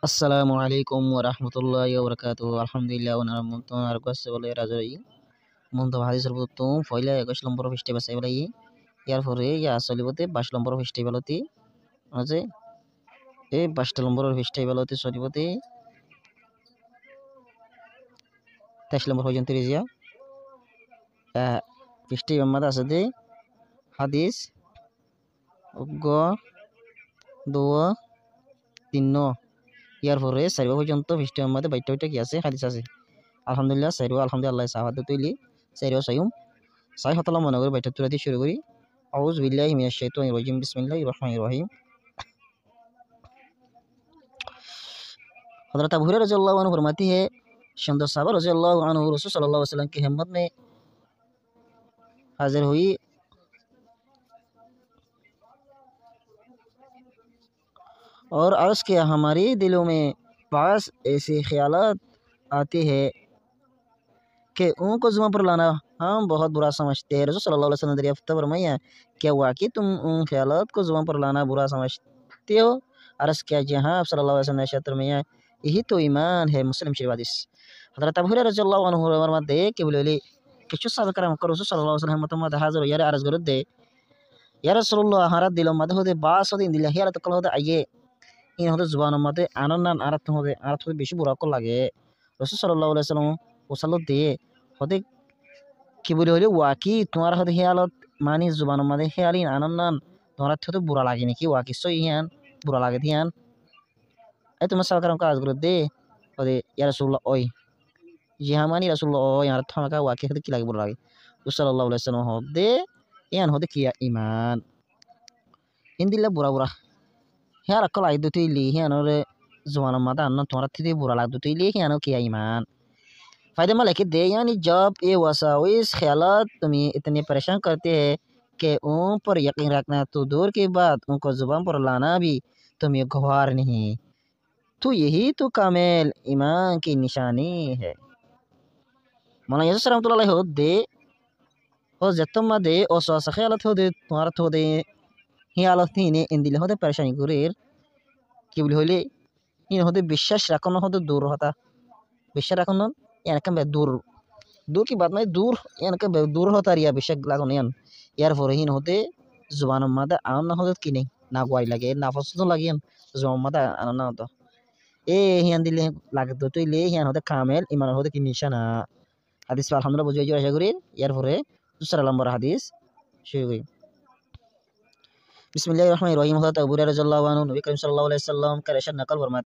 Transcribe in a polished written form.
আসসালামু আলাইকুম ওয়া রাহমাতুল্লাহি ওয়া বারাকাতুহু। আলহামদুলিল্লাহ ওয়া নারামতুন আরকাসে বলে রাজai মন্ত হাদিসের প্রথম ফয়লা 21 নম্বর ফেস্টিভ্যাল সাইবলাই ইয়ার পরে ইয়া চলিবতে 22 নম্বর ফেস্টিভ্যালতি আছে এই 22 নম্বর ফেস্টিভ্যালতি চলিবতে 23 নম্বর পর্যন্ত রিজিয়া ফেস্টিভ্যাল মাদা আছে দে হাদিস গ দোয়া তিন ইয়ার পরে চারিবা পর্যন্ত ফেস্টিভ্যাল মাদে বাইটা কি আছে হাদিস আছে আলহামদুলিল্লাহ চারিবা আলহামদুলিল্লাহ সাহাবাদ তৈলি চারিবা সাইম সাই হতলা মনে করে বাইটা তুলাতে শুরু করি আউযু বিল্লাহি মিনাশ শাইতানির রাজিম বিসমিল্লাহির রহমানির রহিম हज़रत अबू हुरैरा रज़ियल्लाहु अन्हु फरमाती है शमद साहबा रज़ियल्लाहु अन्हु रसूल सल्लल्लाहु अलैहि वसल्लम की हिम्मत में हाजिर हुई और अर्ज़ किया हमारे दिलों में पास ऐसे ख्यालात आते हैं कि उनको ज़ुबान पर लाना हम बहुत बुरा समझते हैं। रसूल सल्लल्लाहु अलैहि वसल्लम ने दरियाफ्त फरमाया क्या वाकई तुम उन ख्यालात को ज़ुबान पर लाना बुरा समझते हो? अर्ज़ किया जी हाँ। आप सल्लल्लाहु अलैहि वसल्लम ने इरशाद फरमाया यही तो ईमान है। मुस्लिम शरीफ हदीस। हज़रत अबू हुरैरा रज़ियल्लाहु अन्हु फरमाते हैं कि बोले কিছু সাহাবায়ে রাসূল সাল্লাল্লাহু আলাইহি ওয়াসাল্লাম মত হাজির ইয়ারে আরজ করতে ইয়া রাসূলুল্লাহ হারা দিলম মত হতে বাস হতে দিলা হিয়ারা তকল হতে আইয়ে ইন হতে জুবান মতে আনন্দান আরাত হতে বেশি বুড়া কল লাগে রাসূল সাল্লাল্লাহু আলাইহি ওয়াসাল্লাম ওসাল্লাত দিয়ে হতে কি বলে হইলে ওয়াকি তোমার হতে হিয়ালত মানি জুবান মতে হিয়ালিন আনন্দান তোমার হতে বুড়া লাগে নাকি ওয়াকি সই হিয়ান বুড়া লাগে দিয়ান এই তোমার সাহাবায়ে কাজ করে দে হতে ইয়া রাসূলুল্লাহ ওই जी हाँ मानी रसूलुल्लाह यहाँ थमा वाक़ई हद की लागे बुरा लागे सल्लल्लाहु अलैहि वसल्लम होदे यान होदे किया ईमान इंदिल्ला बुरा बुरा यार अकल आई दुती ली यान और जुबान माता अन्न तुम्हारा थी बुरा लाग दुती ली यान किया ईमान फायदे में लेके दे यानी जब ये वसाविस ख्यालात तुम्हें इतने परेशान करते हैं कि उन पर यकीन रखना तो दूर की बात उनको जुबान पर लाना भी तुम्हें गवार नहीं तो यही तो कामिल ईमान की निशानी है। Malang Yesus rahmatullahi hode o zetom made o so sakhe alat hode তোমার hode হি আলত হিনে ইন্দিলে হতে পরেশানি করের কি বলি হইলে হিন হতে বিশ্বাস রাখনো হতে দূর হতা বিশ্বাস রাখনো এনকে বে দূর দূর কি বাত নাই দূর এনকে বে দূর হতা রিয়া বিশ্বাস লাগানো ইয়ান ইয়ার পরে হিন হতে জুবান মাদা আনন্দ হতে কি নেই না গোয়াই লাগে না পছন্দ লাগিয়ান জুবান মাদা আনন্দ হতো এ হিয়ান দিলে লাগে তো তুইলে হিয়ান হতে কামেল ইমান হতে কি নিশানা হাদিস আলহামদুলিল্লাহ বুঝিয়ে আশা করি এর পরে দুসরা নম্বর হাদিস শুরু করি বিসমিল্লাহির রহমানির রহিম হযরত আবু হুরায়রা রাদিয়াল্লাহু আনহু নবী করিম সাল্লাল্লাহু আলাইহি সাল্লাম का इरशाद नकल फरमाते